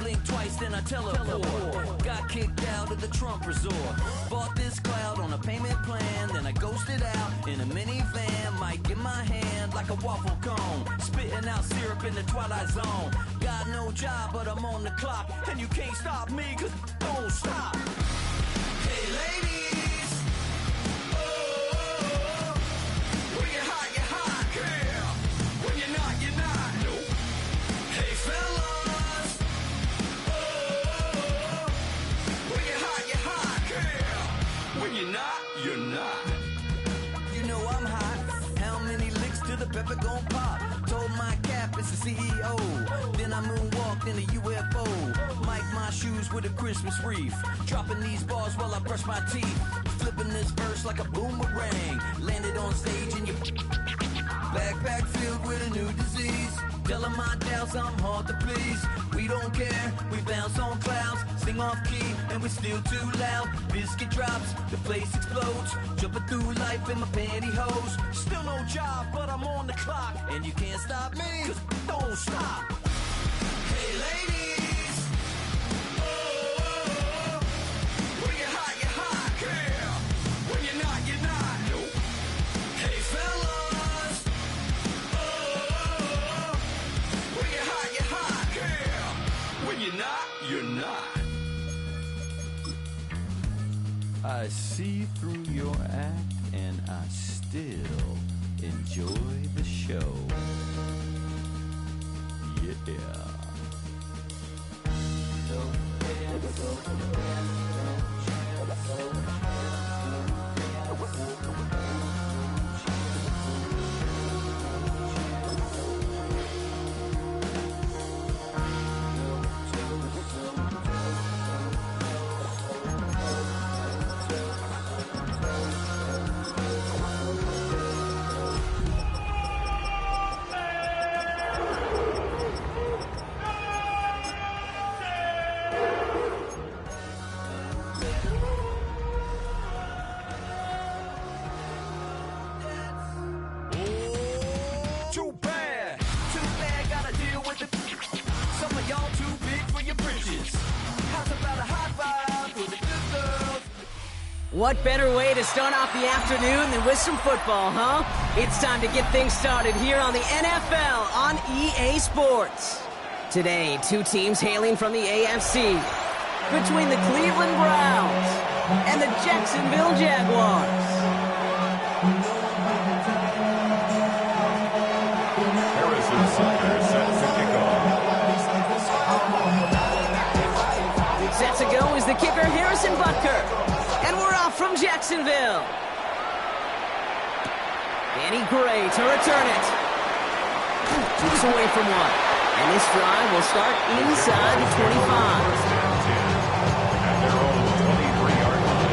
blink twice, then I teleport. Got kicked out of the Trump resort. Bought this cloud on a payment plan, then I ghosted out in a minivan. Mic in my hand like a waffle cone, spitting out syrup in the twilight zone. Got no job, but I'm on the clock, and you can't stop me, cause don't stop. Hey ladies, oh, when you're hot, girl. When you're not, you're not. Nope. Hey fellas, oh, when you're hot, girl. When you're not, you're not. You know I'm hot. How many licks till the pepper gon' pop? Told my cap it's the CEO. Then I moonwalked in a UFO. Mic my shoes with a Christmas wreath. Dropping these bars while I brush my teeth. Flipping this verse like a boomerang. Landed on stage in your backpack filled with a new disease. Telling my doubts I'm hard to please. We don't care, we bounce on clouds. Sing off key and we're still too loud. Biscuit drops, the place explodes. Jumping through life in my pantyhose. Still no job, but I'm on the clock. And you can't stop me, cause don't stop. Hey ladies, oh, when you're hot, girl. When you're not, you're not. Nope. Hey fellas, oh, when you're hot, girl. When you're not, you're not. I see through your act and I still enjoy the show. Yeah. What better way to start off the afternoon than with some football, huh? It's time to get things started here on the NFL on EA Sports. Today, two teams hailing from the AFC. Between the Cleveland Browns and the Jacksonville Jaguars. Harrison Sucker sets the kickoff. Set to go is the kicker, Harrison Butker. And we're off from Jacksonville. Danny Gray to return it. Keeps away from one. And this drive will start inside the 25. At their own 23-yard line.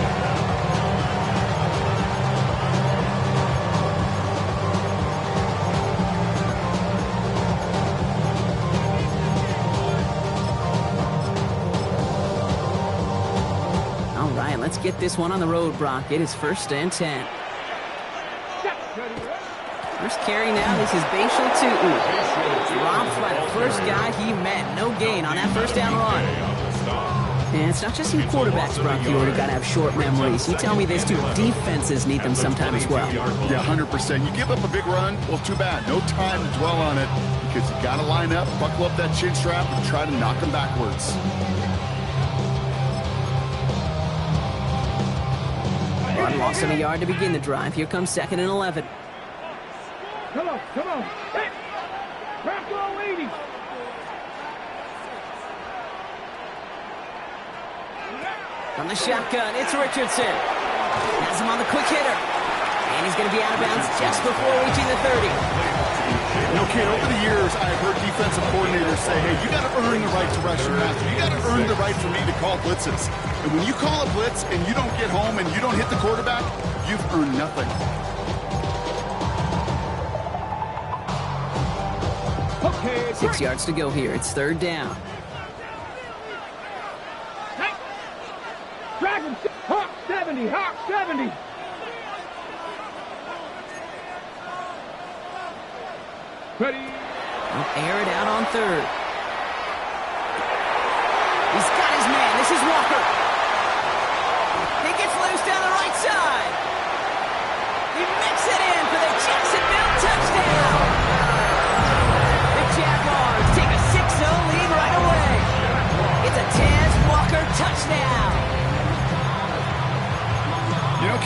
All right, let's get this one on the road, Brock. It is 1st and 10. First carry now, this is Bashal Tutu. Dropped by the first guy he met. No gain on that first down run. And it's not just some quarterbacks, Brock, you already got to have short memories. You tell me this too, defenses need them sometime as well. Yeah, 100%. You give up a big run, well, too bad. No time to dwell on it because you got to line up, buckle up that chin strap, and try to knock them backwards. Run loss of a yard to begin the drive. Here comes 2nd and 11. Come on. Hey, crack all 80. From the shotgun, it's Richardson. Has him on the quick hitter. And he's going to be out of bounds just before reaching the 30. No, kid, over the years, I've heard defensive coordinators say, hey, you got to earn the right to rush your master. You got to earn the right for me to call blitzes. And when you call a blitz and you don't get home and you don't hit the quarterback, you've earned nothing. Okay, 6 yards to go here. It's 3rd down. Hey, Dragon, Hawk 70. Ready? They'll air it out on 3rd.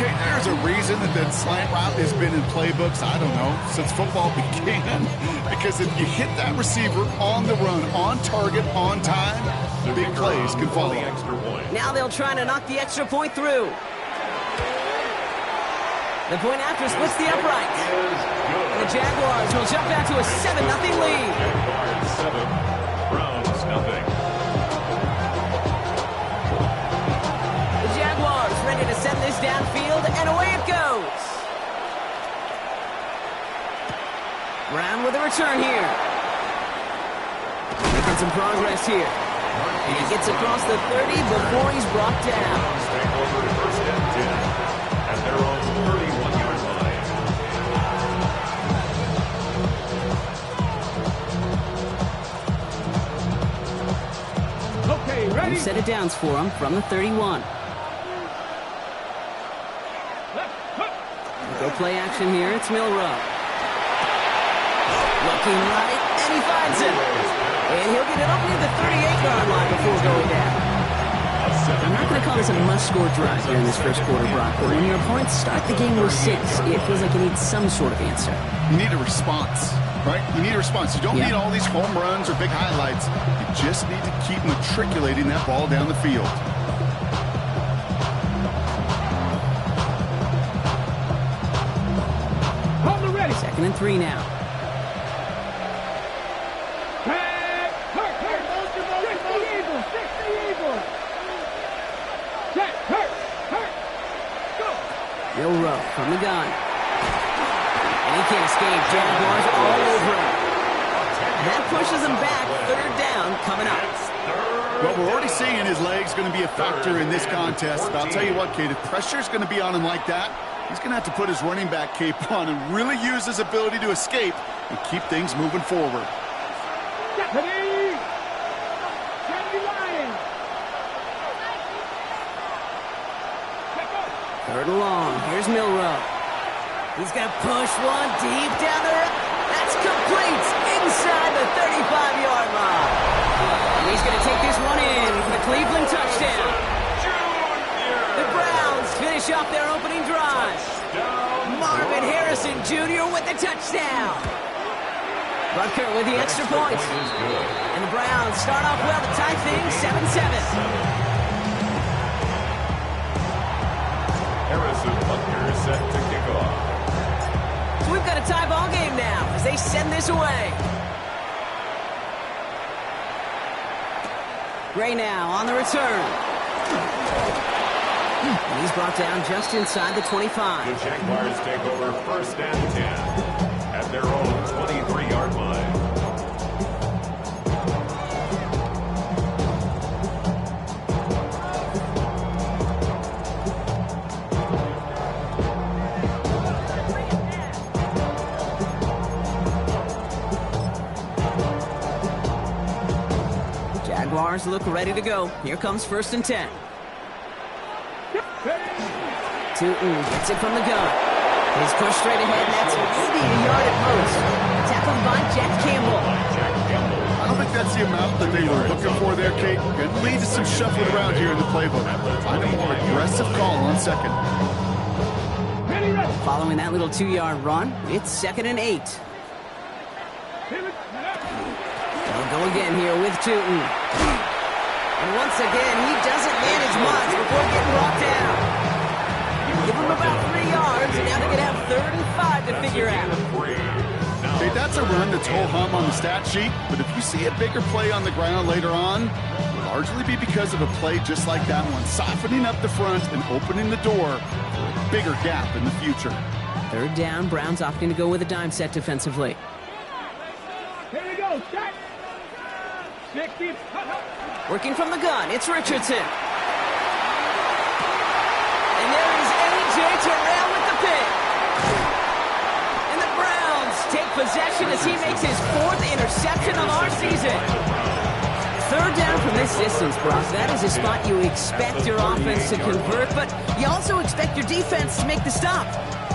Okay, there's a reason that slant route has been in playbooks, I don't know, since football began. Because if you hit that receiver on the run, on target, on time, big plays can follow. Now they'll try to knock the extra point through. The point after splits the uprights. And the Jaguars will jump back to a 7-0 lead. Jaguars 7, Browns nothing. The Jaguars ready to send this downfield, and away it goes. Brown with a return here. Making some progress here. And he gets across the 30 before he's brought down. Browns take over first and 10 at their own 31-yard line. Okay, ready? Set of downs for him from the 31. Go play action here. It's Milrow. Looking right, and he finds it. And he'll get it up near the 38-yard line before going down. I'm not going to call this a must-score drive here in this first quarter, Brock. But when your opponents start the game with 6, it feels like you need some sort of answer. You need a response, right? You need a response. You don't need all these home runs or big highlights. You just need to keep matriculating that ball down the field. Hold the ready. 2nd and 3 now. Milrow from the gun. And he can't escape. Jaguars all over him. That pushes him back. 3rd down coming up. What we're already seeing his legs going to be a factor in this contest. But I'll tell you what, Kate, if pressure's going to be on him like that, he's going to have to put his running back cape on and really use his ability to escape and keep things moving forward. Deputy! Sandy Lions! 3rd and long. Here's Milrow. He's going to push one deep down there. That's complete inside the 35-yard line. And he's going to take this one in for the Cleveland touchdown. The Browns finish off their opening drive. Marvin Harrison Jr. with the touchdown. Butker with the extra point. And the Browns start off well to tie things 7-7. Harrison Butker set to kick off. So we've got a tie ball game now as they send this away. Gray now on the return. And he's brought down just inside the 25. The Jaguars take over first and 10 at their own 23-yard line. Jaguars look ready to go. Here comes 1st and 10. Tootin gets it from the gun. He's pushed straight ahead, and that's maybe a yard at most. Tackled by Jack Campbell. I don't think that's the amount that they were looking for there, Kate. Going to lead to some shuffling around here in the playbook. Find a more aggressive call on 2nd. Following that little 2-yard run, it's 2nd and 8. They'll go again here with Tootin. And once again, he doesn't manage much before getting brought down. Give him about 3 yards, and now they're going to have 3rd and 5 to figure out. Okay, that's a run that's ho-hum on the stat sheet, but if you see a bigger play on the ground later on, it'll largely be because of a play just like that one, softening up the front and opening the door for a bigger gap in the future. 3rd down, Browns opting to go with a dime set defensively. Here we go, set! 60. Working from the gun, it's Richardson. And there is A.J. Terrell with the pick. And the Browns take possession as he makes his 4th interception of our season. 3rd down from this distance, Brock. That is a spot you expect your offense to convert, but you also expect your defense to make the stop.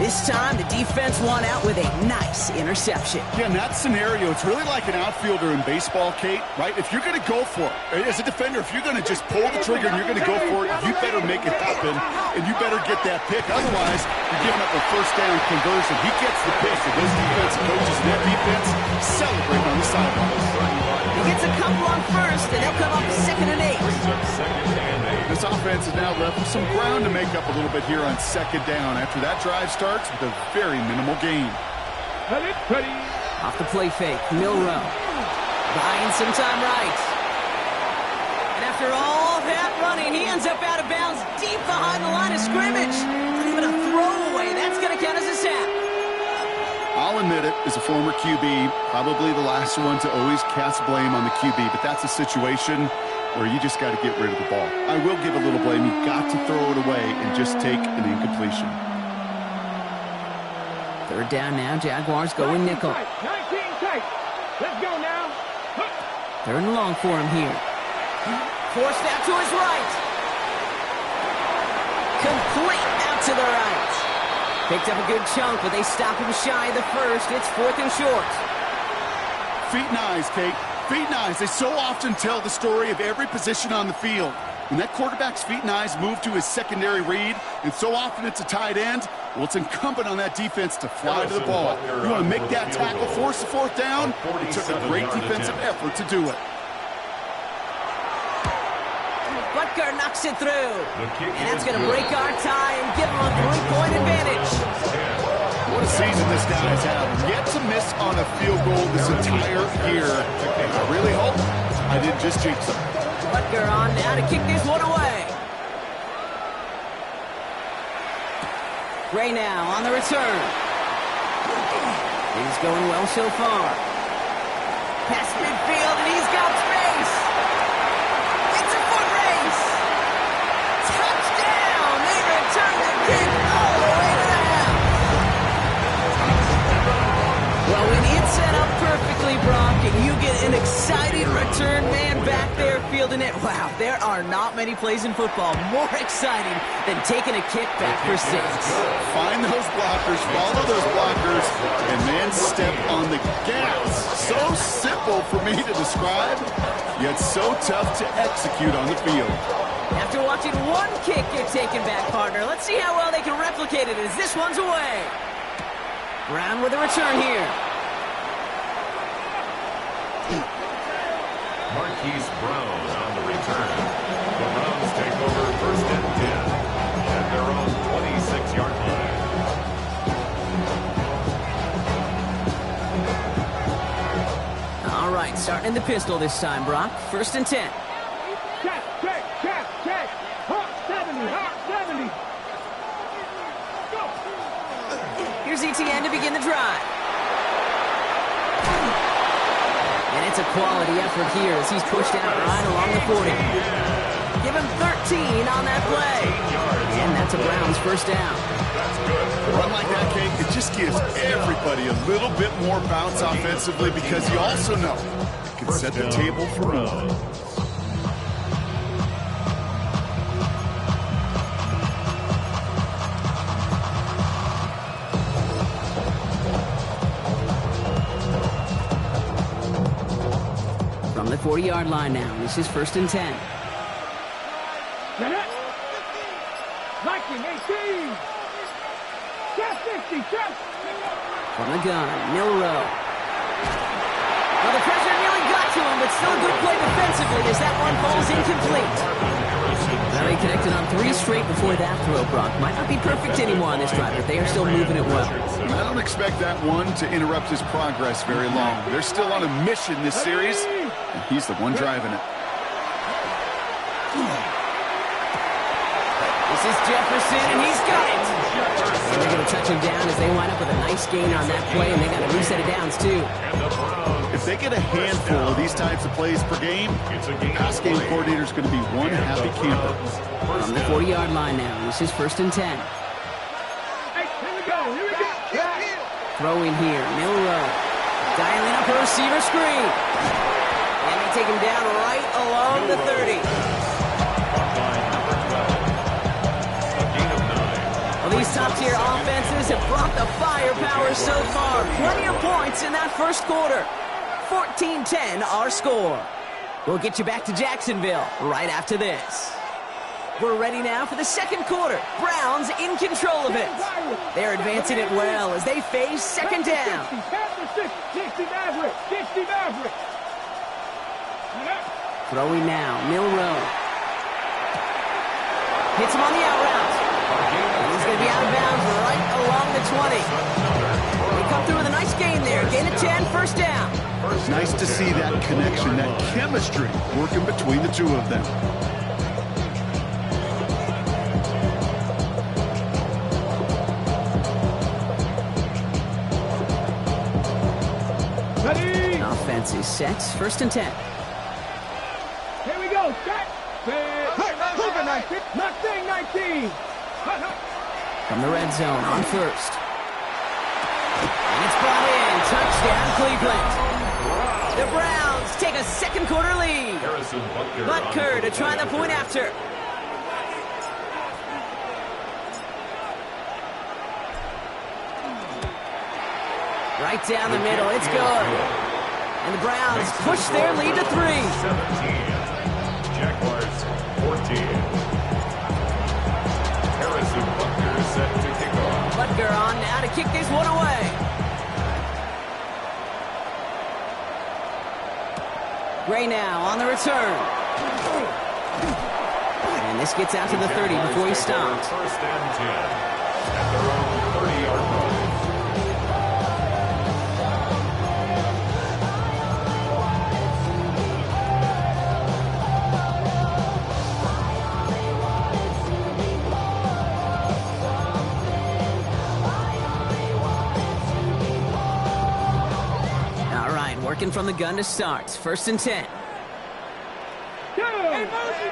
This time, the defense won out with a nice interception. Yeah, in that scenario, it's really like an outfielder in baseball, Kate, right? If you're going to go for it, as a defender, if you're going to just pull the trigger and you're going to go for it, you better make it happen, and you better get that pick. Otherwise, you're giving up a first down conversion. He gets the pick, and those defensive coaches and that defense celebrate on the sidelines. He gets a couple on first, and they'll come up 2nd and 8. This offense is now left with some ground to make up a little bit here on 2nd down after that drive starts with a very minimal gain. Off the play fake, Milrow. Buying some time right. And after all that running, he ends up out of bounds deep behind the line of scrimmage. Not even a throwaway. That's going to count as a sack. I'll admit it, as a former QB, probably the last one to always cast blame on the QB, but that's a situation where you just got to get rid of the ball. I will give a little blame. You've got to throw it away and just take an incompletion. 3rd down now, Jaguars going nickel. 19 tight. Let's go now. 3rd and long for him here. Forced out to his right. Complete out to the right. Picked up a good chunk, but they stop him shy of the first. It's 4th and short. Feet and eyes, Kate. Feet and eyes. They so often tell the story of every position on the field. When that quarterback's feet and eyes move to his secondary read, and so often it's a tight end, well, it's incumbent on that defense to fly to the ball. You want to make that tackle, force the 4th down? It took a great defensive effort to do it. Butker knocks it through. And that's going to break our tie and give him a 3-point advantage. What a season this guy has had. Yet to miss on a field goal this entire year. I really hope I didn't just jinx him. Butker on now to kick this one away. Gray now on the return. He's going well so far. Past midfield, and he's got space. It's a foot race. Touchdown! They return the kick all the way to the house. Well, when it's set up perfectly, Brock, and you get an exciting return man back there fielding it, wow, there are not many plays in football more exciting than taking a kick back for 6. Find those blockers, follow those blockers, and then step on the gas. So simple for me to describe, yet so tough to execute on the field. After watching one kick get taken back, partner, let's see how well they can replicate it as this one's away. Brown with a return here. Marquise Brown on the return. The Browns take over 1st and 10 at their own 26-yard line. All right, starting in the pistol this time, Brock. 1st and 10. Check. Hawk 70. Go. Here's ETN to begin the drive. And it's a quality effort here as he's pushed out right along the 40. Give him 13 on that play. And that's a Browns 1st down. A run like that, Kate, it just gives everybody a little bit more bounce offensively because you also know it can set the table for more. From the 40-yard line now, this is 1st and 10. Viking 18. Check 50. Check. From the gun, Milrow. Well, the pressure nearly got to him, but still a good play defensively as that one falls incomplete. Well, he connected on 3 straight before that throw, Brock. Might not be perfect anymore on this drive, but they are still moving it well. I don't expect that one to interrupt his progress very long. They're still on a mission this series, and he's the one driving it. This is Jefferson, and he's got it. And they're going to touch him down as they wind up with a nice gain on that play, and they got a new set of downs, too. If they get a handful of these types of plays per game, the pass game coordinator is going to be one happy camper. From the 40-yard line now, this is 1st and 10. Hey, here we go. Throwing here, Milrow. Dialing up a receiver screen. And they take him down right along the 30. Well, these top-tier offenses Broncos have brought the firepower so far. Plenty of points in that first quarter. 14-10 our score. We'll get you back to Jacksonville right after this. We're ready now for the second quarter. Browns in control of it. They're advancing it well as they face second down. Throwing now, Milrow. Hits him on the out route. He's going to be out of bounds right along the 20. They come through with a nice gain there. Gain of 10, first down. Nice to see that connection, that chemistry working between the two of them. Offense is set. First and 10. Here we go. Set. Cover 19. Nothing 19. From the red zone on first. And it's brought in. Touchdown, Cleveland. The Browns take a second quarter lead. Butker to try the point after. Right down the middle. It's good. And the Browns push their lead to 3. 17. Jaguars 14. Harrison Butker is set to kick off. Butker on now to kick this one away. Gray now on the return. And this gets out to the 30 before he stopped. First and 10 at their own 30-yard line. Working from the gun to start. First and 10. Hey, Mercy,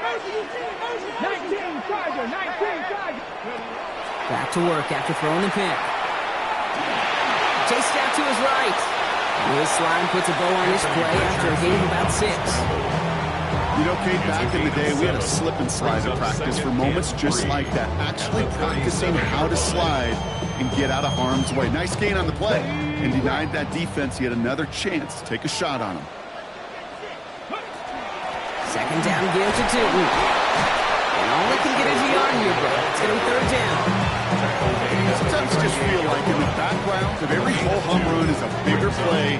19, Tiger, 19, Tiger. Back to work after throwing the pick. Chased out to his right. Lewis Slime puts a bow on this play after a gain of about 6. You know, Kate, back in the day, we had a slip and slide in practice for moments just like that. Actually practicing how to slide and get out of harm's way. Nice gain on the play. And denied that defense yet another chance to take a shot on him. Second down, give to Tootin. And all they can get is a yard here, bro. It's going to be third down. Sometimes I just feel like in the background of every whole home run is a bigger play.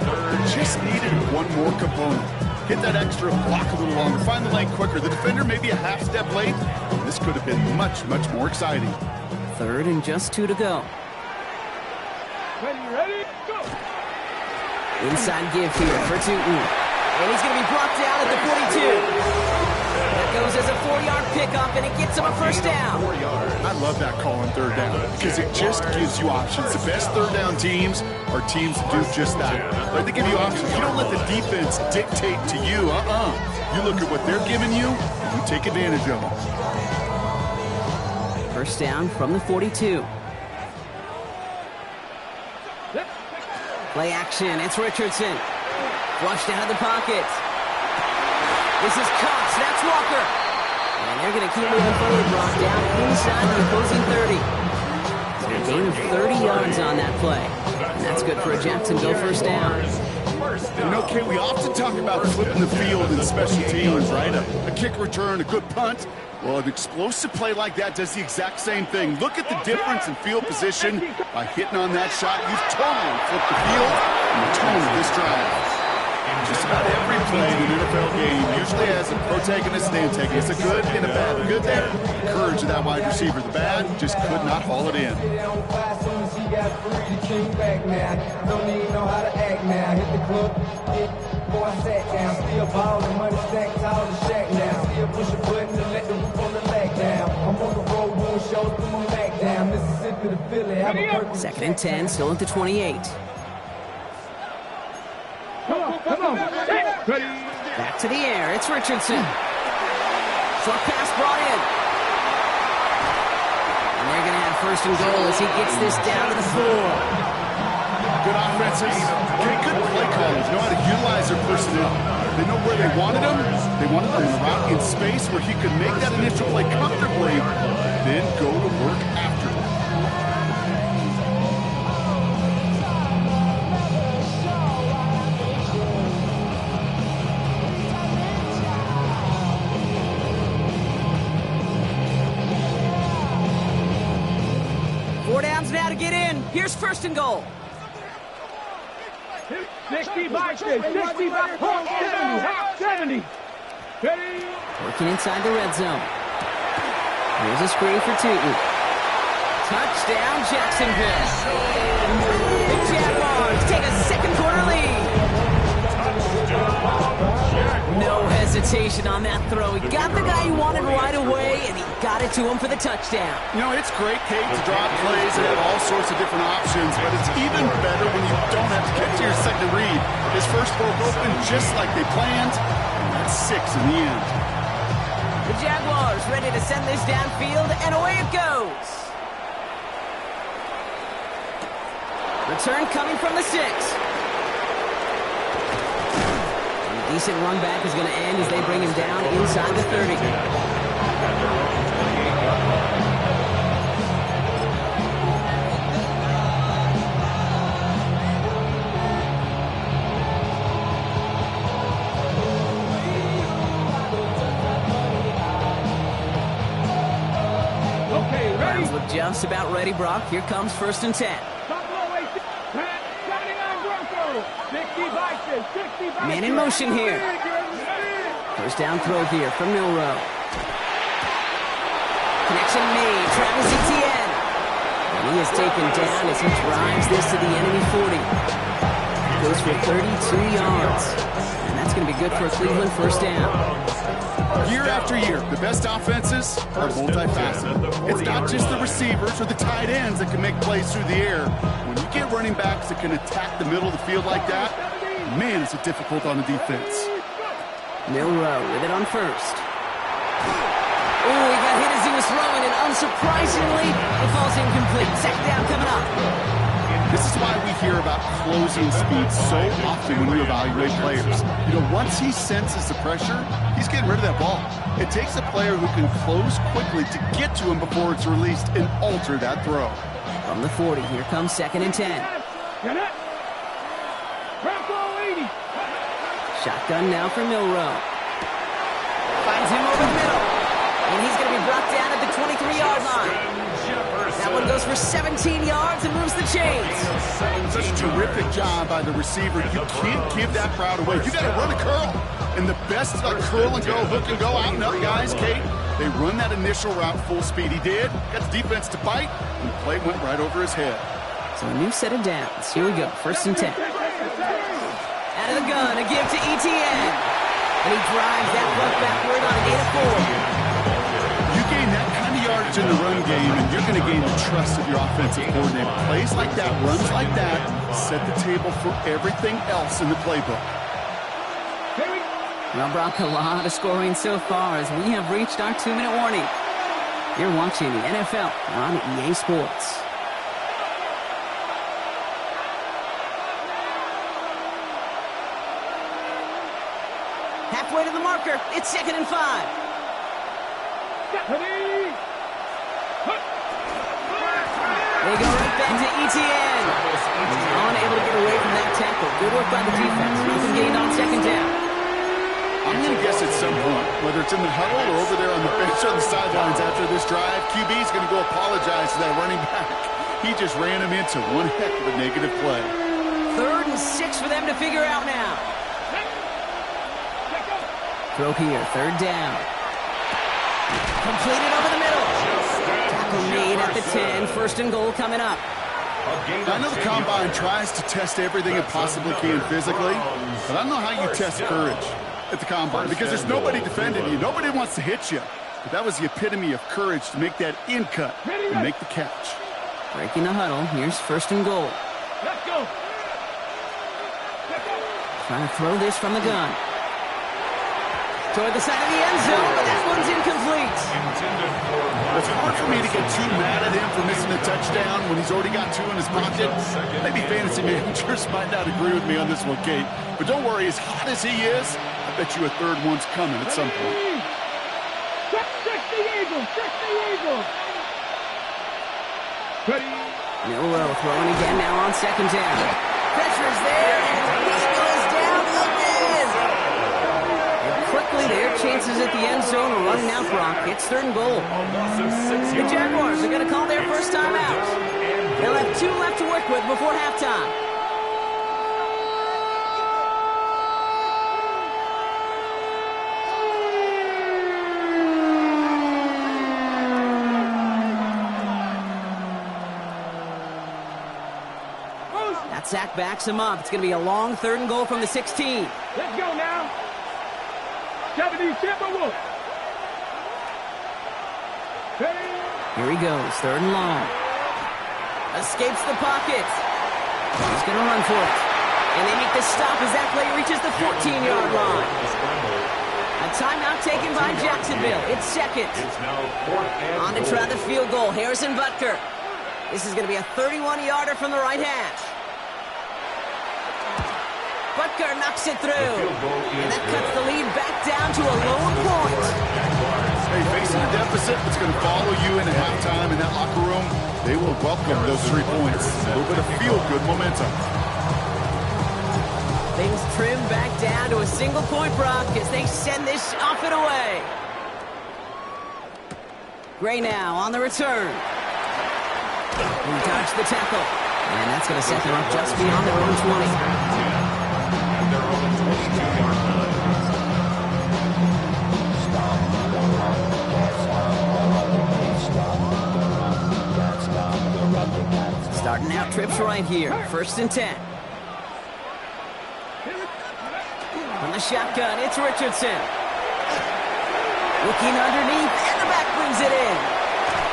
Just needed one more component. Hit that extra block a little longer. Find the lane quicker. The defender maybe a half step late. This could have been much, much more exciting. Third and just 2 to go. Ready, go! Inside give here for Tootin. And he's going to be brought down at the 42. That goes as a 4-yard pickup, and it gets him a first down. I love that call on third down because it just gives you options. The best third down teams are teams that do just that. Right? They give you options. You don't let the defense dictate to you. You look at what they're giving you, and you take advantage of them. First down from the 42. Play action. It's Richardson. Flushed out of the pocket. This is Cox. That's Walker. And they're going to keep moving forward. Brought down inside the opposing 30. So a gain of 30 yards on that play. And that's good for a Jacksonville first down. You know, Kate, we often talk about flipping the field in special teams, right? A kick return, a good punt. Well, an explosive play like that does the exact same thing. Look at the difference in field position. By hitting on that shot, you've totally flipped the field and the tone of this drive. Just about every play in an NFL game usually has a protagonist and antagonist, a good and a bad. The good there, courage of that wide receiver. The bad, just could not haul it in. Second and 10, still at the 28. Come on. Back to the air. It's Richardson. Short pass brought in. And they're going to have first and goal as he gets this down to the floor. Good offenses. Good play callers. Know how to utilize their personnel. They know where they wanted him. They wanted him in the route in space where he could make that initial play comfortably, then go to work after. got to get in. Here's first and goal. 60 boxes, 60 boxes, 70. Ready? Working inside the red zone. Here's a screen for Tootin. Touchdown, Jacksonville. The Jaguars take a second quarter lead. No hesitation on that throw. He got the guy he wanted right away, and he got it to him for the touchdown. You know, it's great, Kate, to draw plays and have all sorts of different options, but it's even better when you don't have to get to your second read. His first broke open just like they planned, and that's 6 in the end. The Jaguars ready to send this downfield, and away it goes. Return coming from the 6. A decent run back is going to end as they bring him down inside the 30. Okay, ready? Browns look just about ready, Brock. Here comes first and 10. Man in motion here. First down throw here from Milrow. Connection made. Travis Etienne. And he is taken down as he drives this to the enemy 40. Goes for 32 yards. And that's going to be good for a Cleveland first down. Year after year, the best offenses are multifaceted. It's not just the receivers or the tight ends that can make plays through the air. When you get running backs that can attack the middle of the field like that, man, is it difficult on the defense. Milrow with it on first. Oh, he got hit as he was throwing, and unsurprisingly, it falls incomplete. Second down coming up. This is why we hear about closing speed so often when we evaluate players. You know, once he senses the pressure, he's getting rid of that ball. It takes a player who can close quickly to get to him before it's released and alter that throw. From the 40, here comes second and 10. Shotgun now for Milrow. Finds him over the middle. And he's going to be brought down at the 23-yard line. That one goes for 17 yards and moves the chains. Such a terrific job by the receiver. You can't give that route away. You got to run a curl. And the best curl and go, hook and go, out and up guys, Kate, they run that initial route full speed. He did. Got the defense to bite, and the play went right over his head. So a new set of downs. Here we go. First and 10. Out of the gun, a give to Etienne. And he drives that puck backward on an 8-4. You gain that kind of yardage in the run game, and you're going to gain the trust of your offensive coordinator. Plays like that, runs like that, set the table for everything else in the playbook. Well, Brock, a lot of scoring so far as we have reached our 2-minute warning. You're watching the NFL on EA Sports. Halfway to the marker. It's 2nd and 5. They go right back to Etienne. He's unable to get away from that tackle. Good work by the defense. Nothing gained on second down. I'm going to guess at some point, whether it's in the huddle or over there on the bench on the sidelines after this drive, QB is going to go apologize to that running back. He just ran him into one heck of a negative play. 3rd and 6 for them to figure out now. Throw here, 3rd down. Completed over the middle. Tackle made at the 10. First and goal coming up. I know the Combine tries to test everything it possibly can physically, but I don't know how you test courage at the Combine because there's nobody defending you. Nobody wants to hit you. But that was the epitome of courage to make that in cut and make the catch. Breaking the huddle. Here's first and goal. Let's go. Trying to throw this from the gun. Toward the side of the end zone, but that one's incomplete. It's hard for me to get too mad at him for missing a touchdown when he's already got 2 in his pocket. Maybe fantasy managers might not agree with me on this one, Kate. But don't worry, as hot as he is, I bet you a 3rd one's coming at some point. 60 Eagles, 60 Eagles. Ready. Milrow throwing again now on second down. Pressure's there, and he goes down again. And quickly, their chances at the end zone are running out, Brock. It's 3rd and goal. The Jaguars are going to call their first time out. They'll have 2 left to work with before halftime. That sack backs him up. It's going to be a long 3rd and goal from the 16. Let's go now. 70 Timberwolves. Here he goes, 3rd and long. Escapes the pocket. He's going to run for it. And they make the stop as that play reaches the 14-yard line. A timeout taken by Jacksonville. It's second. On to try the field goal, Harrison Butker. This is going to be a 31-yarder from the right hash. Butker knocks it through. And that cuts the lead back down to a lone point. Hey, facing a deficit, it's going to follow you into halftime in that locker room. They will welcome those 3 points. A little bit of feel-good momentum. Things trim back down to a single point, Brock, as they send this off and away. Gray now on the return. He dodged the tackle. And that's going to set them up just beyond their own 20. Their own 22-yard line. Starting out trips right here. 1st and 10. From the shotgun, it's Richardson. Looking underneath, and the back brings it in.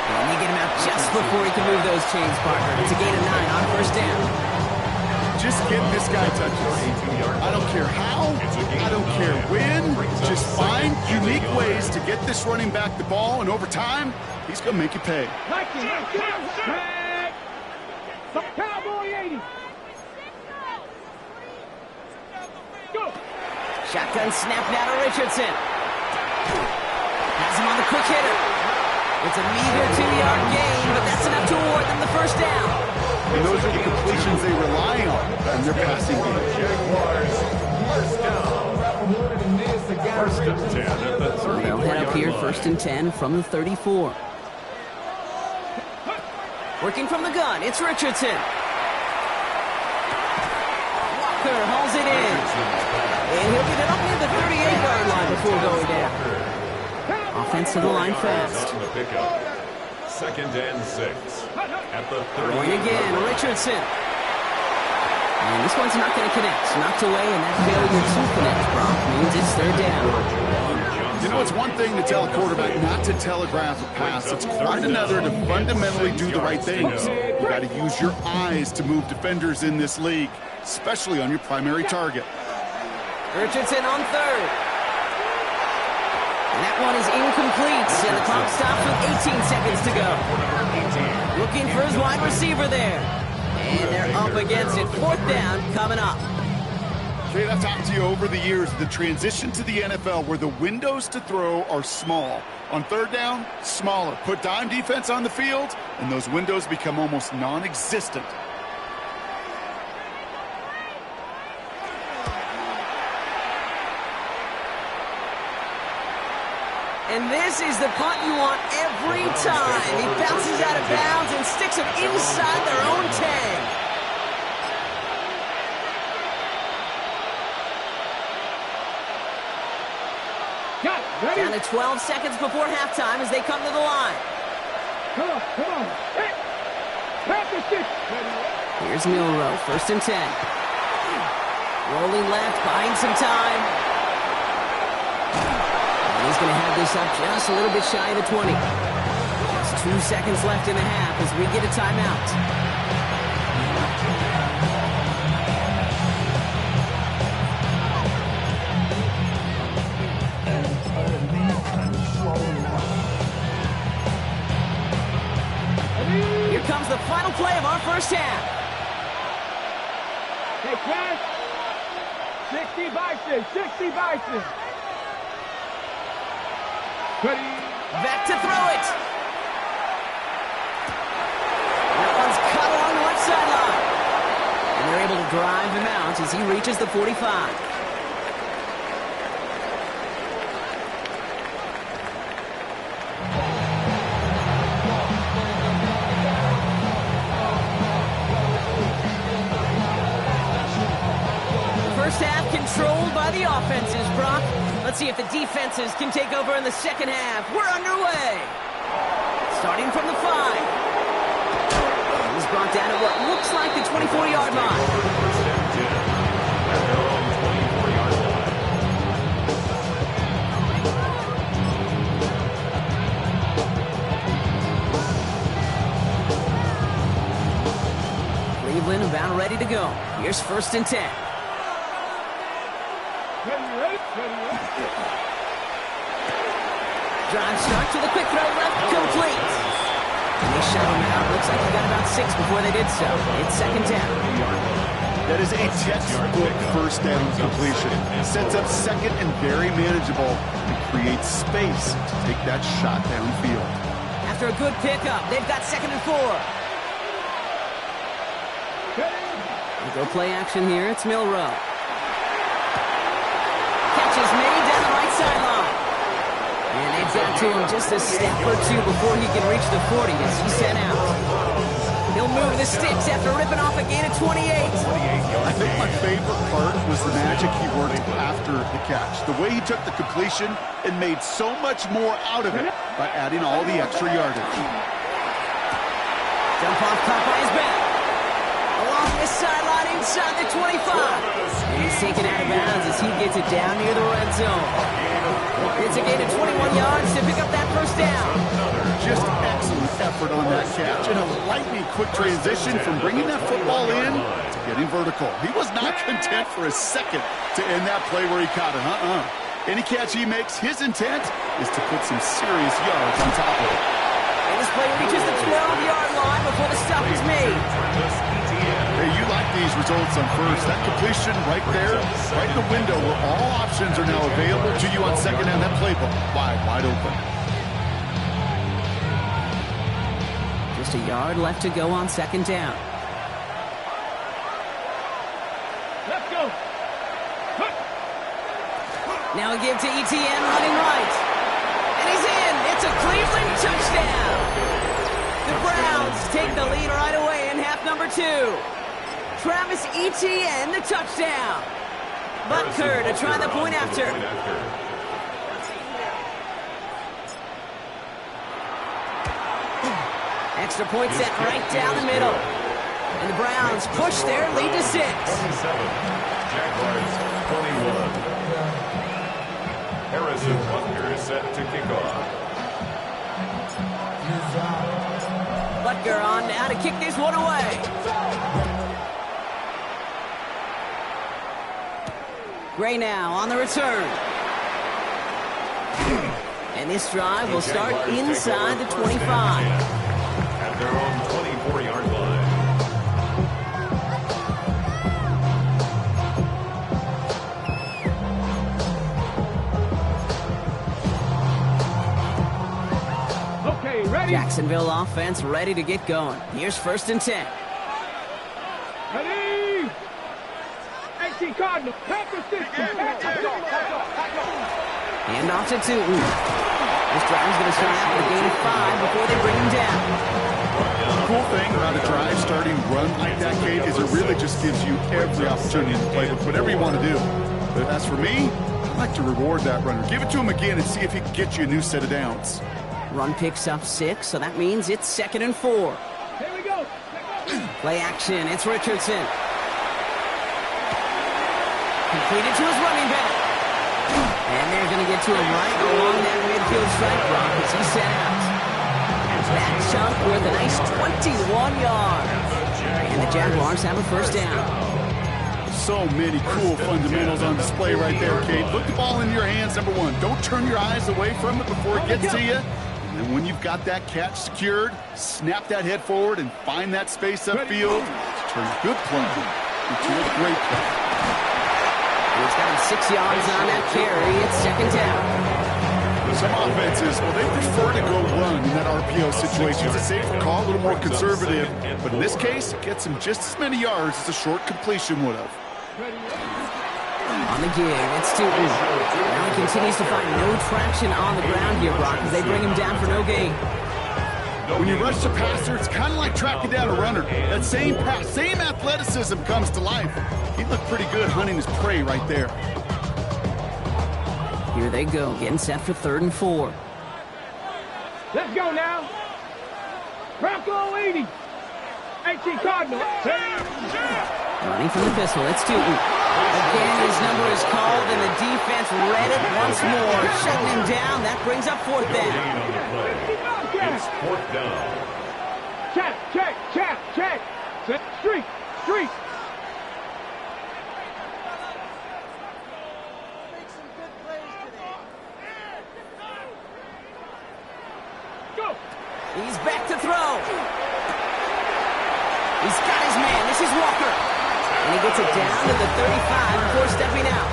And they get him out just before he can move those chains, partner. It's a gain of 9 on 1st down. Just get this guy touches. I don't care how, I don't care when. Just find unique ways to get this running back the ball, and over time, he's going to make you pay. Cowboy 80. Go. Shotgun snap now to Richardson. Has him on the quick hitter. It's a meager 2-yard gain, but that's enough to award them the 1st down. And those are the completions they rely on in their passing game. Jaguars, 1st down. 1st and 10 at the 34-yard line. They'll head up here, 1st and 10 from the 34. Working from the gun, it's Richardson. Walker hauls it in. And he'll get it up near the 38-yard line before going down. Offense to the line fast. On the pickup. 2nd and 6 at the 30. Going again, Richardson. And this one's not going to connect. Knocked away, and that failure to connect, Brock, means it's 3rd down. You know, it's one thing to tell a quarterback not to telegraph a pass. It's quite another to fundamentally do the right things. You got to use your eyes to move defenders in this league, especially on your primary target. Richardson on 3rd. And that one is incomplete, and the clock stops with 18 seconds to go. Looking for his wide receiver there. And they're up against it. 4th down coming up. Jade, I've talked to you over the years, the transition to the NFL where the windows to throw are small. On 3rd down, smaller. Put dime defense on the field, and those windows become almost non-existent. And this is the punt you want every time. He bounces out of bounds and sticks it inside their own 10. Down to 12 seconds before halftime as they come to the line. Come on. Hey, practice it. Here's Milrow, 1st and 10. Rolling left, buying some time. And he's going to have this up just a little bit shy of the 20. Just 2 seconds left in the half as we get a timeout. Here comes the final play of our first half. Hey, Cash. 60 Bison. Ready. Back to throw it. That one's cut along the left sideline. And they're able to drive him out as he reaches the 45. Brock. Let's see if the defenses can take over in the second half. We're underway. Starting from the 5. He's brought down at what looks like the 24-yard line. First and 10 at their own 24-yard line. Cleveland about ready to go. Here's first and 10. Drive starts with a quick throw left, complete. And they shut him out. Looks like he got about 6 before they did so. It's second down. That is a textbook first down completion. Sets up second and very manageable and creates space to take that shot downfield. After a good pickup, they've got second and 4. Go play action here. It's Milrow. Catch is made down the right sideline. And they've got to him just a step or two before he can reach the 40 as he's sent out. He'll move the sticks after ripping off a gain of 28. I think my favorite part was the magic he worked after the catch. The way he took the completion and made so much more out of it by adding all the extra yardage. Jump off caught by his back. Along this sideline inside the 25. And he's taken out of bounds as he gets it down near the red zone. It's a gain of 21 yards to pick up that first down. Just excellent effort on that catch and a lightning quick transition from bringing that football in to getting vertical. He was not content for a second to end that play where he caught it. Any catch he makes, his intent is to put some serious yards on top of it. And this play reaches the 12-yard line before the stop is made. Hey, you like these results on first. That completion right there, right in the window where all options are now available to you on second down. That playbook wide open. Just a yard left to go on second down. Let's go. Now a give to ETN running right. And he's in. It's a Cleveland touchdown. The Browns take the lead right away in half number 2. Travis Etienne, the touchdown. Butker to try the point after. Extra point set right down the middle. And the Browns push their lead to 6. 27. Jaguars 21. Harrison Butker is set to kick off. Butker on now to kick this one away. Gray now on the return. And this drive will start inside the 25. At their own 24-yard line. Okay, ready? Jacksonville offense ready to get going. Here's first and 10. Ready? 18 Cardinal. Packers 60. Hand off to Tootin. This drive is going to start out with a gain of 5 before they bring him down. The cool thing about a drive starting run like that, Kate, is it really just gives you every opportunity to play with whatever you want to do. But as for me, I like to reward that runner. Give it to him again and see if he can get you a new set of downs. Run picks up 6, so that means it's second and 4. Here we go. Play action. It's Richardson. Completed to his running back. And they're going to get to him right along that midfield strike block as he's sent out. That chunk with a nice 21 yards. And the Jaguars have a first down. So many cool fundamentals on display right there, Kate. Put the ball in your hands, number 1. Don't turn your eyes away from it before it gets to you. And then when you've got that catch secured, snap that head forward and find that space upfield. Turn a good play into a great play. He's got him 6 yards on that carry. It's second down. Some offenses, well, they prefer to go run in that RPO situation. It's a safer call, a little more conservative. But in this case, it gets him just as many yards as a short completion would have. On the give, it's Tootin. Now he continues to find no traction on the ground here, Brock, as they bring him down for no gain. When you rush the passer, it's kind of like tracking down a runner. That same pass, same athleticism comes to life. He looked pretty good hunting his prey right there. Here they go, getting set for 3rd and 4. Let's go now. Bronco 80. 18 Cardinal. Running from the pistol, it's Tootin. Again, his number is called, and the defense read it once more. Shutting him down, that brings up 4th down. It's 4th down. Check. Set. Street. Go. He's back to throw. He's got his man. This is Walker. And he gets it down to the 35 before stepping out.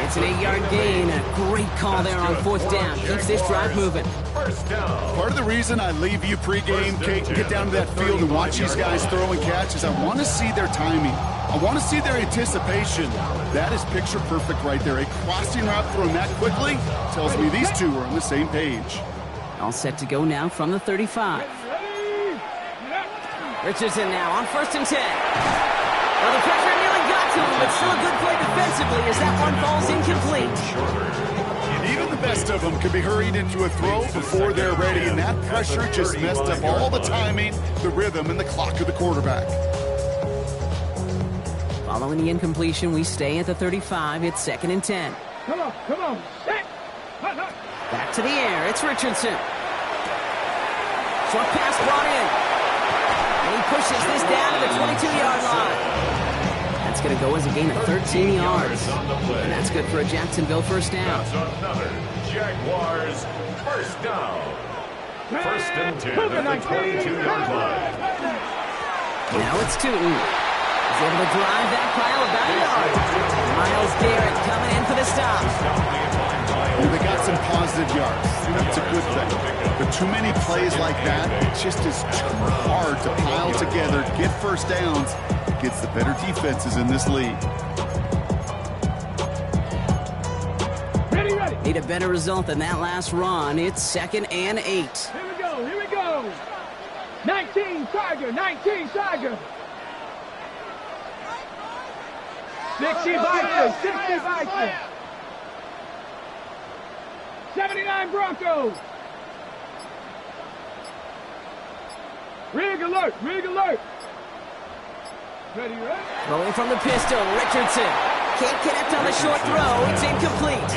It's an 8-yard gain. A great call there on 4th down. Keeps this drive moving. First down. Part of the reason I leave you pregame, Kate, and get down to that field and watch these guys throw and catch is I want to see their timing. I want to see their anticipation. That is picture perfect right there. A crossing route thrown that quickly tells me these two are on the same page. All set to go now from the 35. Richardson now on 1st and 10. Well, the pressure nearly got to him, but still a good play defensively as that one falls incomplete. And even the best of them can be hurried into a throw before they're ready, and that pressure just messed up all the timing, the rhythm, and the clock of the quarterback. Following the incompletion, we stay at the 35. It's 2nd and 10. Come on. Set. Back to the air. It's Richardson. Short pass brought in. And he pushes this down to the 22-yard line. That's going to go as a gain of 13 yards. And that's good for a Jacksonville 1st down. That's another Jaguars 1st down. 1st and 10 at the 22-yard line. Now it's Tootin. He's able to drive that pile about a yard. Myles Garrett coming in for the stop. Well, they got some positive yards. That's a good thing. But too many plays like that, it just is too hard to pile together, get 1st downs against the better defenses in this league. Ready. Need a better result than that last run. It's 2nd and 8. Here we go. 19 Tiger. 60 Vikings. 79 Broncos. Rig alert. Ready? Throwing from the pistol, Richardson. Can't connect on the short throw. It's incomplete.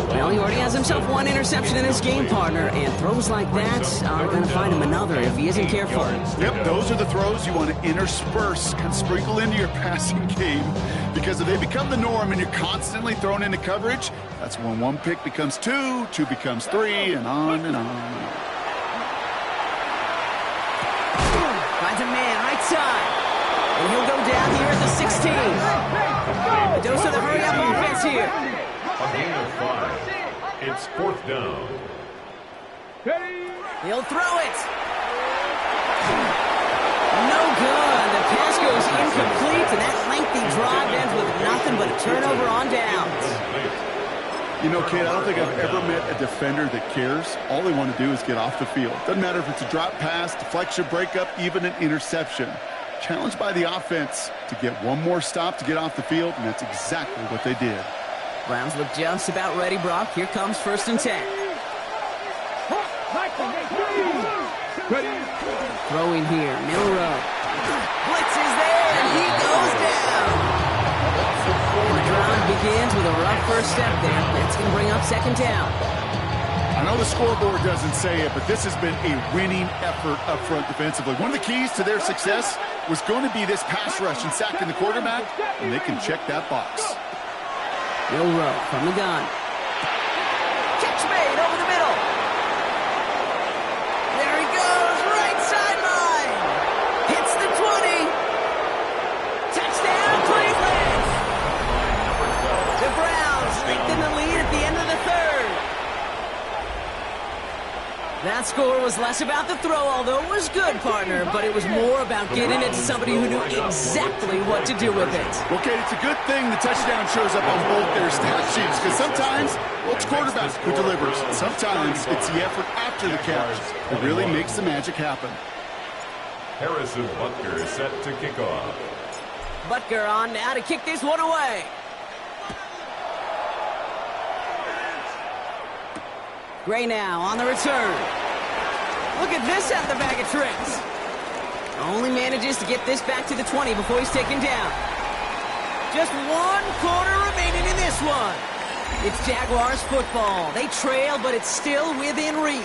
Well, he already has himself one interception in this game, partner, and throws like that are going to find him another if he isn't careful. Yep, those are the throws you want to intersperse, kind of sprinkle into your passing game, because if they become the norm and you're constantly thrown into coverage, that's when 1 pick becomes 2, 2 becomes 3, and on and on. Finds a man right side. And he'll go down here at the 16. A dose of the hurry-up offense here. A gain of 5. It's 4th down. He'll throw it. No good. The pass goes incomplete, and that lengthy drive ends with nothing but a turnover on downs. You know, kid, I don't think I've ever met a defender that cares. All they want to do is get off the field. Doesn't matter if it's a drop pass, deflection, breakup, even an interception. Challenged by the offense to get one more stop to get off the field, and that's exactly what they did. Browns look just about ready, Brock. Here comes 1st and 10. Throwing here, middle row. Blitz is there, and he goes down. And the drive begins with a rough first step there. That's going to bring up 2nd down. I know the scoreboard doesn't say it, but this has been a winning effort up front defensively. One of the keys to their success was going to be this pass rush and sacking the quarterback, and they can check that box. Middle row from the gun. Catch made over the middle. There he goes, right sideline. Hits the 20. Touchdown, Cleveland. The Browns lengthen the lead at the end of the 3rd. That score was less about the throw, although it was good, partner, but it was more about getting it to somebody who knew exactly what to do with it. Okay, it's a good thing the touchdown shows up on both their stat sheets, because sometimes, well, it's quarterback who delivers. Sometimes it's the effort after the catch that really makes the magic happen. Harrison Butker is set to kick off. Butker on now to kick this one away. Gray now on the return. Look at this out of the bag of tricks. Only manages to get this back to the 20 before he's taken down. Just 1 quarter remaining in this one. It's Jaguars football. They trail, but it's still within reach.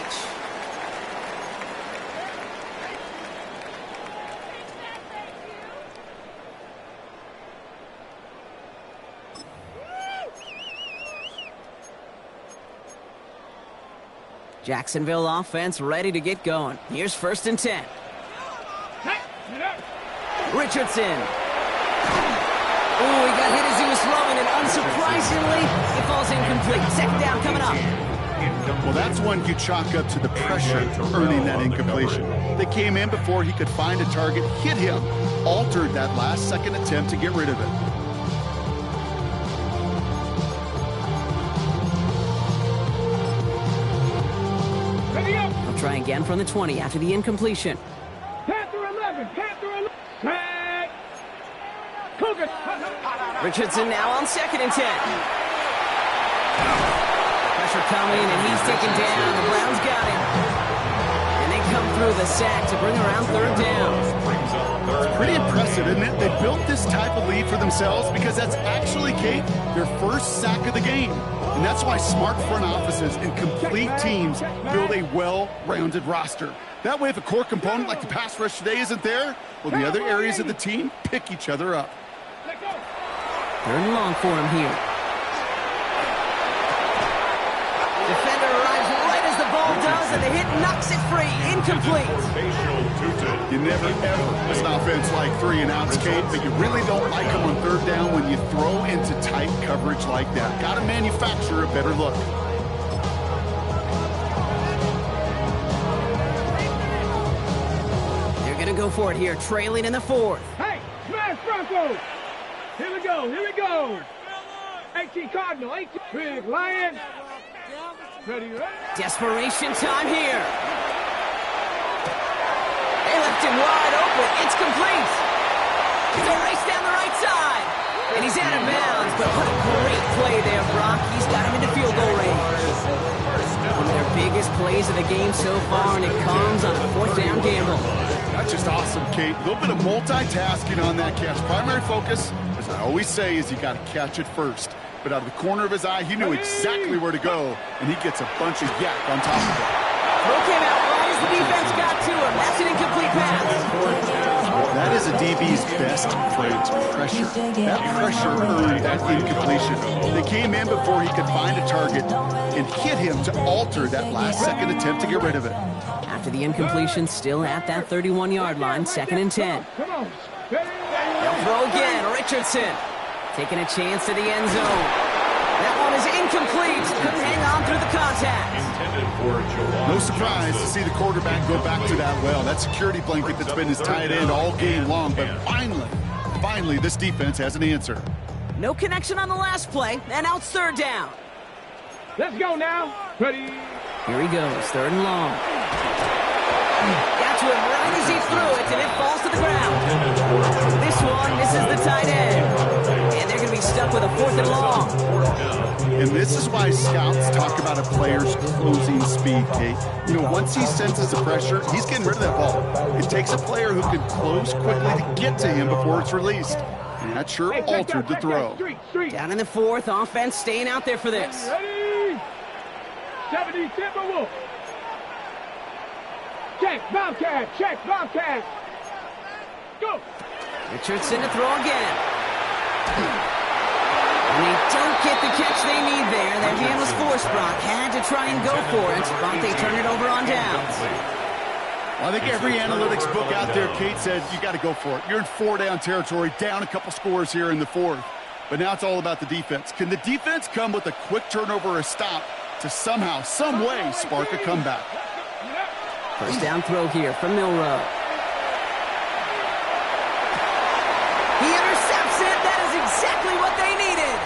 Jacksonville offense ready to get going. Here's 1st and 10. Richardson. Ooh, he got hit as he was throwing, and unsurprisingly, it falls incomplete. 2nd down coming up. Well, that's one you chalk up to the pressure earning that incompletion. They came in before he could find a target, hit him, altered that last-second attempt to get rid of it. They'll try again from the 20 after the incompletion. Panther 11, Panther 11. Tag. Cougar. Richardson now on 2nd and 10. Pressure coming, and he's taken down. The Browns got him. And they come through the sack to bring around 3rd down. It's pretty impressive, isn't it? They built this type of lead for themselves because that's actually, Kate, their first sack of the game. And that's why smart front offices and complete teams build a well-rounded roster. That way, if a core component like the pass rush today isn't there, well, the other areas of the team pick each other up. 3rd and long for him here. Defender arrives right as the ball does, and the hit knocks it free. Incomplete. You never, ever miss an offense like 3 and outs, Kate, but you really don't like them on 3rd down when you throw into tight coverage like that. Got to manufacture a better look. They're going to go for it here, trailing in the 4th. Hey, smash Broncos. Here we go, here we go. 18 Cardinal, 18 Big Lion. Ready, ready. Desperation time here. They left him wide open. It's complete. He's a race down the right side. And he's out of bounds, but what a great play there, Brock. He's got him into field goal range. One of their biggest plays of the game so far, and it comes on a 4th down gamble. That's just awesome, Kate. A little bit of multitasking on that catch. Primary focus, as I always say, is you got to catch it first. But out of the corner of his eye, he knew exactly where to go, and he gets a bunch of yak on top of it. Throw came out right as the defense got to him. That's an incomplete pass. That is a DB's best friend, pressure. That pressure earned that incompletion. They came in before he could find a target and hit him to alter that last-second attempt to get rid of it. After the incompletion, still at that 31-yard line, 2nd and 10. Come on. They'll throw again. Richardson taking a chance to the end zone. That one is incomplete. Couldn't hang on through the contact. No surprise to see the quarterback go back to that well. That security blanket that's been his tight end all game long. But finally, this defense has an answer. No connection on the last play, and now it's 3rd down. Let's go now. Ready. Here he goes, 3rd and long. Got to him right as he threw it, and it falls to the ground. This one misses the tight end. And they're going to be stuck with a 4th and long. And this is why scouts talk about a player's closing speed, Kate. You know, once he senses the pressure, he's getting rid of that ball. It takes a player who can close quickly to get to him before it's released. And that sure altered the throw. Down in the 4th, offense staying out there for this. Ready. 70 Timberwolf. Check, Bobcat, check, Bobcat. Go. Richardson to throw again. And they don't get the catch they need there. Their hand was forced, Brock. Had to try and go for it, but they turn it over on downs. Well, I think every analytics book out there, Kate, said you got to go for it. You're in 4-down territory, down a couple scores here in the 4th. But now it's all about the defense. Can the defense come with a quick turnover or a stop to somehow, some way, spark a comeback? 1st down throw here from Milrow. He intercepts it. That is exactly what they needed.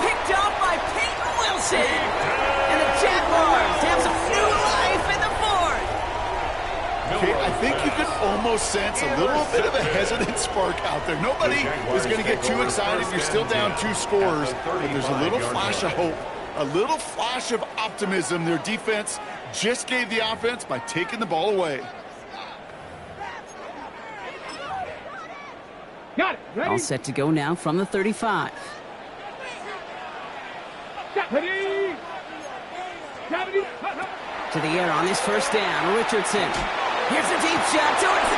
Picked off by Peyton Wilson. And the Jaguars have some new life in the 4th. Okay, I think you can almost sense a little bit of a hesitant spark out there. Nobody is going to get too excited. You're still down 2 scores, but there's a little flash of hope A little flash of optimism. Their defense just gave the offense by taking the ball away. Got it. Ready? All set to go now from the 35. Ready? To the air on his first down, Richardson. Here's a deep shot towards the...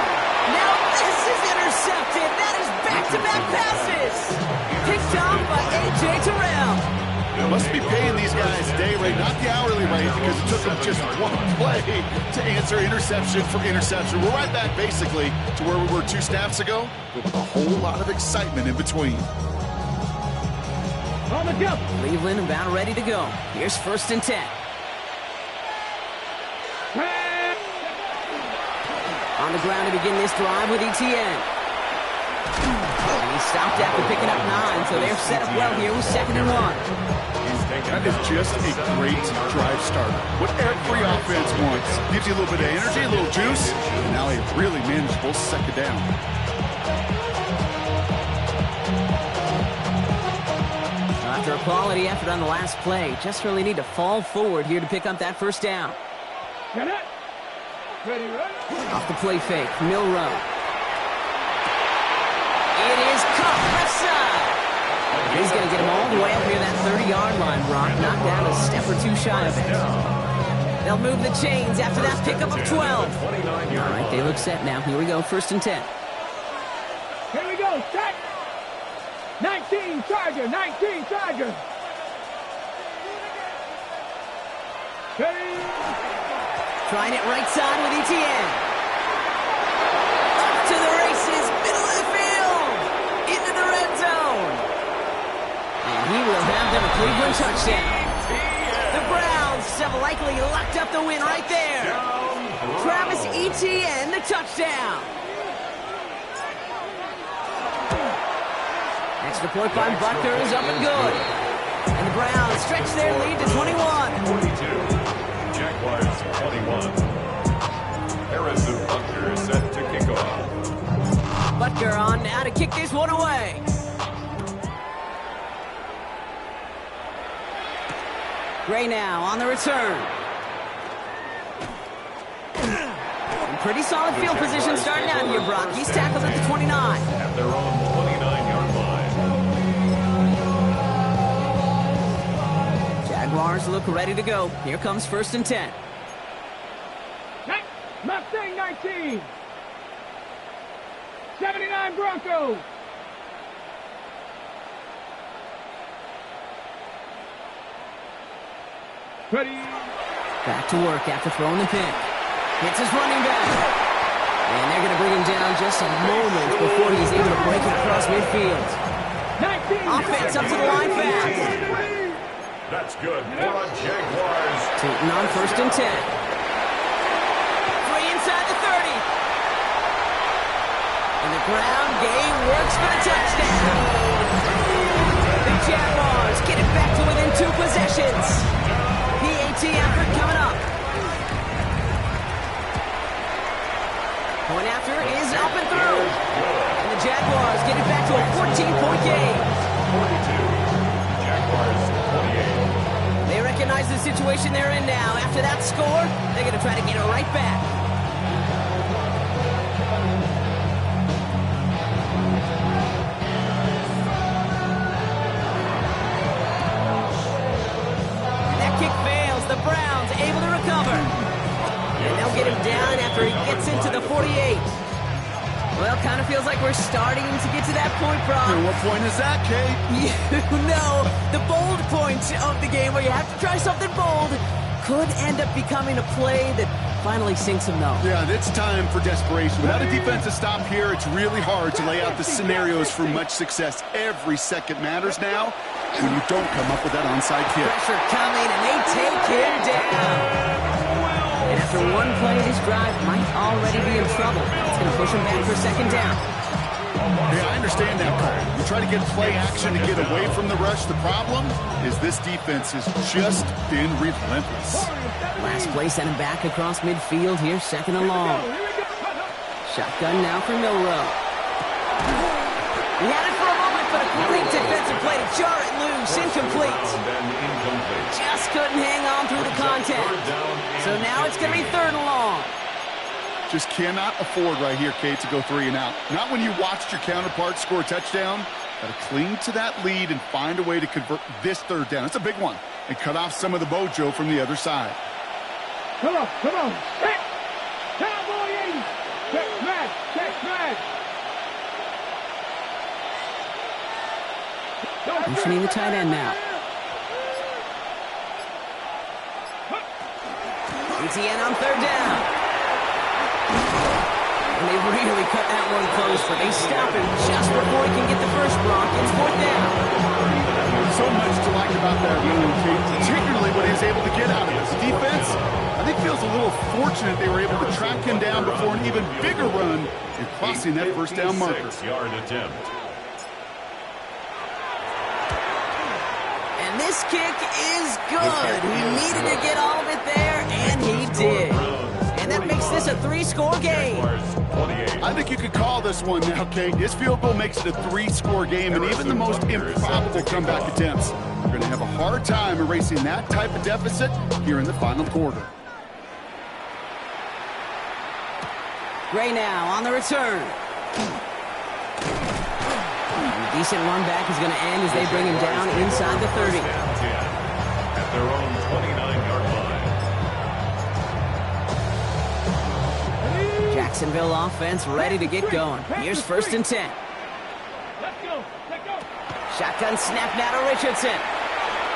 Now this is intercepted. That is back-to-back passes. Picked off by A.J. Terrell. They must be paying these guys day rate, not the hourly rate, because it took them just one play to answer interception for interception. We're right back, basically, to where we were 2 snaps ago, but with a whole lot of excitement in between. On the jump. Cleveland about ready to go. Here's 1st and 10. On the ground to begin this drive with Etienne. And he stopped after picking up 9, so they're set up well here with 2nd and 1. That is just a great drive starter. What every offense wants. Gives you a little bit of energy, a little juice, and now a really manageable 2nd down. After a quality effort on the last play, just really need to fall forward here to pick up that 1st down. Get it. Ready, ready. Off the play fake, Milrow. It is caught left side. He's going to get him all the way up near that 30-yard line, Brock. Knocked down a step or 2 shy of it. They'll move the chains after that pickup of 12. All right, they look set now. Here we go, 1st and 10. Here we go. Set. 19 Charger. 19 Charger. Ready. Trying it right side with Etienne. Off to the races, middle of the field, into the red zone. And he will have them a Cleveland touchdown. The Browns have likely locked up the win right there. Travis Etienne, the touchdown. Extra point by Butker is up and good. And the Browns stretch their lead to 21. 42. Jaguars 21. Harrison Butker is set to kick off. Butker on now to kick this one away. Gray now on the return. And pretty solid field position starting out here, Brock. He's tackled at the 29. At their own 29-yard line. Jaguars look ready to go. Here comes 1st and 10. Mustang 19. 79 Broncos. Ready. Back to work after throwing the pick. Hits his running back. And they're going to bring him down just a moment before he's able to break it across midfield. 19. Offense up to the line fast. That's good for a Jaguars. Taking on 1st and 10. Free inside the 30. And the ground game works for the touchdown. The Jaguars get it back to within 2 possessions. PAT effort coming up. Point after is up and through. And the Jaguars get it back to a 14-point game. 42. Jaguars 28. They recognize the situation they're in now. After that score, they're going to try to get it right back. And that kick fails. The Browns able to recover. And they'll get him down after he gets into the 48. Well, kind of feels like we're starting to get to that point, Brock. And what point is that, Kate? You know, the bold point of the game where you have to try something bold could end up becoming a play that finally sinks him, though. Yeah, it's time for desperation. Without a defensive stop here, it's really hard to lay out the scenarios for much success. Every second matters now when you don't come up with that onside kick. Pressure coming, and they take him down. And after one play, this drive might already be in trouble. It's going to push him back for 2nd down. Yeah, I understand that call. You try to get play action to get away from the rush. The problem is this defense has just been relentless. Last play sent him back across midfield here, 2nd and long. Shotgun now for Milrow. He had it for a moment, but a Great defensive play to jar it loose. Incomplete. Just couldn't hang on through the contact. So now it's going to be 3rd and long. Just cannot afford right here, Kate, to go 3 and out. Not when you watched your counterpart score a touchdown. Got to cling to that lead and find a way to convert this 3rd down. It's a big one. And cut off some of the mojo from the other side. Come on. Check. Cowboy 80. Check smash. Motioning the tight end now. ETN on 3rd down. And they really cut that one close, but they stop him just before he can get the first block. It's 4th down. So much to like about that run, Kate, particularly what he was able to get out of his defense. I think feels a little fortunate they were able to track him down before an even bigger run and crossing that 1st down marker. Yard attempt. And this kick is good. He needed to get all of it there, and he did. And that makes this a 3-score game. I think you could call this one now, Kate. This field goal makes it a 3-score game, and even the most improbable comeback attempts are going to have a hard time erasing that type of deficit here in the final quarter. Gray now on the return. A decent run back is going to end as they bring him down inside the 30. At their own 29-yard line. Jacksonville offense ready to get going. Here's 1st and 10. Let's go. Shotgun snap now to Richardson.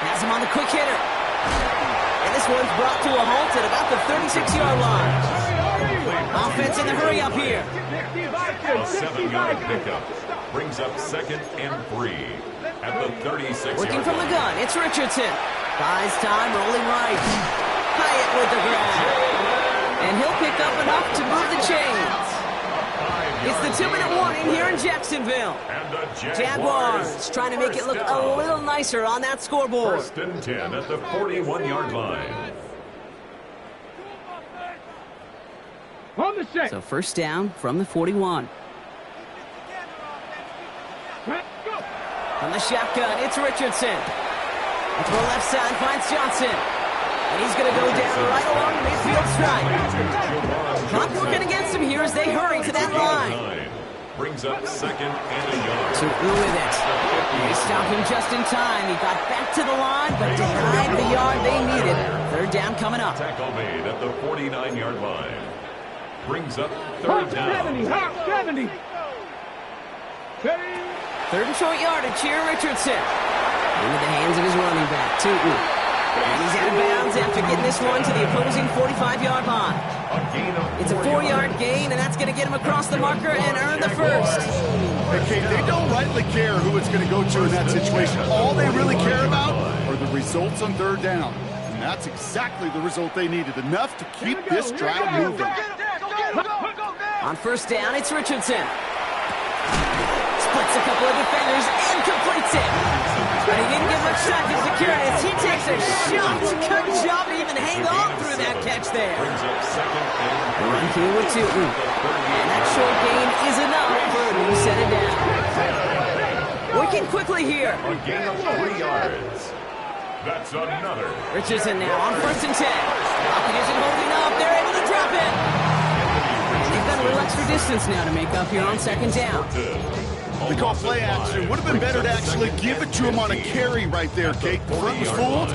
Has him on the quick hitter. And this one's brought to a halt at about the 36-yard line. Offense in the hurry up here. A 7-yard pickup brings up 2nd and 3 at the 36-yard line. Working from the gun, it's Richardson. Buys time, rolling right. Hyatt with the grab. And he'll pick up enough to move the chains. It's the 2-minute warning here in Jacksonville. And the Jaguars trying to make it look a little nicer on that scoreboard. 1st and 10 at the 41-yard line. On the set. So 1st down from the 41. From the shotgun, it's Richardson. And to the left side finds Johnson. And he's going to go down right along the midfield stripe. Clock working against him here as they hurry to that line. Brings up 2nd and a yard. To with it. They stop him just in time. He got back to the line, but denied the yard they needed. 3rd down coming up. Tackle made at the 49-yard line. Brings up 3rd down. 70. 3rd and short yardage here, Richardson. Into the hands of his running back, Tootin. And he's out of bounds after getting this one to the opposing 45-yard line. It's a 4-yard gain, and that's going to get him across the marker and earn the 1st. Okay, they don't rightly care who it's going to go to in that situation. All they really care about are the results on 3rd down. And that's exactly the result they needed, enough to keep this drive moving. On 1st down, it's Richardson. Splits a couple of defenders and completes it. But he didn't get much time to secure it as he takes a shot. Good job to even hang on through that catch there. Brings up 2nd and Run here with Tootin. And that short gain is enough for a new set it down. Working quickly here. a gain of 3 yards. That's another. Richardson now on 1st and 10. Opposition holding up. They're able to drop it. And they've got a little extra distance now to make up here on 2nd down. They call play action. Would have been better to actually give it to him on a carry right there, Kate. The front was fooled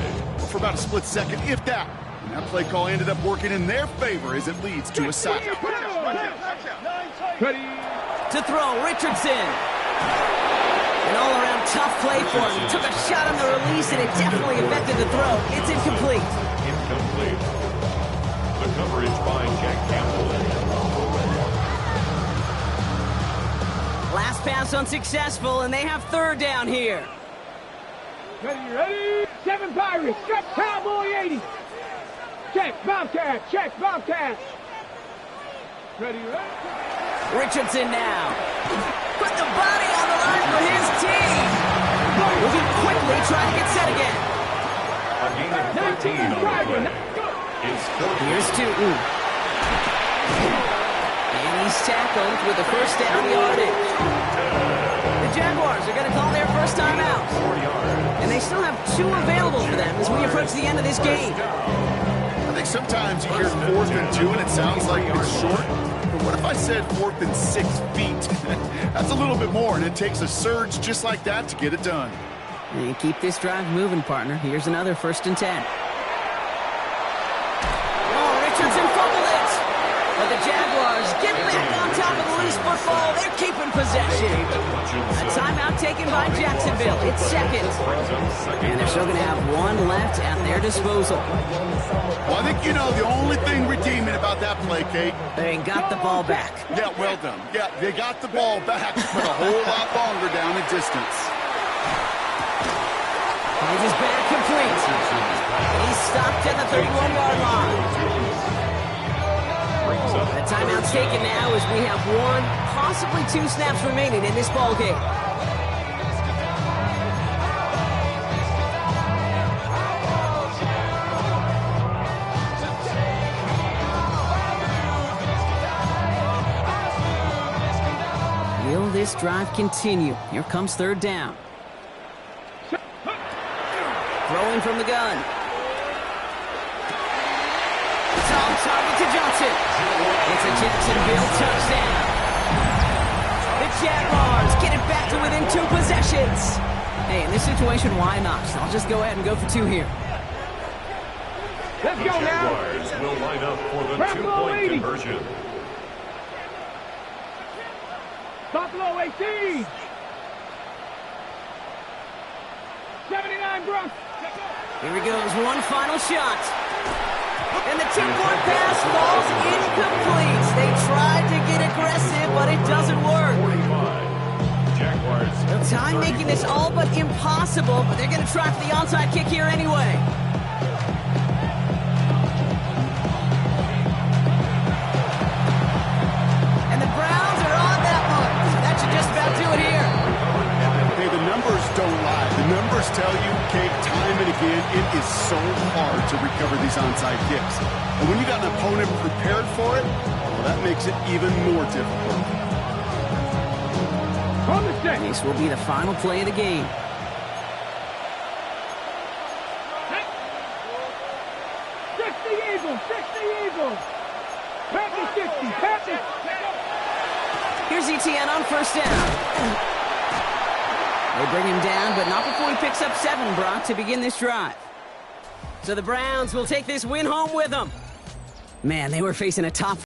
for about a split second, if that. And that play call ended up working in their favor as it leads to a sack. To throw, Richardson. An all-around tough play for him. He took a shot on the release, and it definitely affected the throw. It's incomplete. Incomplete. The coverage by Jack Campbell. Last pass unsuccessful, and they have 3rd down here. Ready? 7 Pirates. Check Cowboy 80. Check Bobcat. Check Bobcat. Ready? Richardson now. Put the body on the line for his team. Moving quickly, trying to get set again. A gain of 13 on the play. It's 14. Here's Tootin. And he's tackled with the 1st down yardage. The Jaguars are going to call their first time out. And they still have 2 available for them as we approach the end of this game. I think sometimes you hear 4th and 2 and it sounds like it's short. But what if I said 4th and 6 feet? That's a little bit more, and it takes a surge just like that to get it done. And keep this drive moving, partner. Here's another 1st and 10. Oh, Richardson fumbled it. But the Jaguars get back on top of the loose football. They're keeping possession. A timeout taken by Jacksonville. It's second. And they're still going to have 1 left at their disposal. Well, I think you know the only thing redeeming about that play, Kate. They got the ball back. Yeah, well done. Yeah, they got the ball back, but a whole lot longer down the distance. It is back complete. He's stopped at the 31-yard line. The timeout's taken now as we have 1, possibly 2 snaps remaining in this ball game. Will this drive continue? Here comes 3rd down. Throwing from the gun. It's on target to Johnson. It's a Jacksonville touchdown. The Jaguars get it back to within 2 possessions. Hey, in this situation, why not? I'll just go ahead and go for 2 here. Let's go now. Jaguars will line up for the Buffalo 2-point 80. conversion. Buffalo 18. 79 Bronx. Here he goes, 1 final shot. And the 2-point pass falls incomplete. They tried to get aggressive, but it doesn't work. 45. Jaguars. The time making this all but impossible, but they're going to try for the onside kick here anyway. And the Browns are on that one. So that should just about do it here. Hey, the numbers don't lie. The numbers tell you, Kate, time and again, it is so hard to recover these onside kicks. And when you got an opponent prepared for it, well, that makes it even more difficult. On the set. This will be the final play of the game. Six the Eagles. Pack the 60. Pack it. Here's ETN on 1st down. They bring him down, but not before he picks up 7, Brock, to begin this drive. So the Browns will take this win home with them. Man, they were facing a top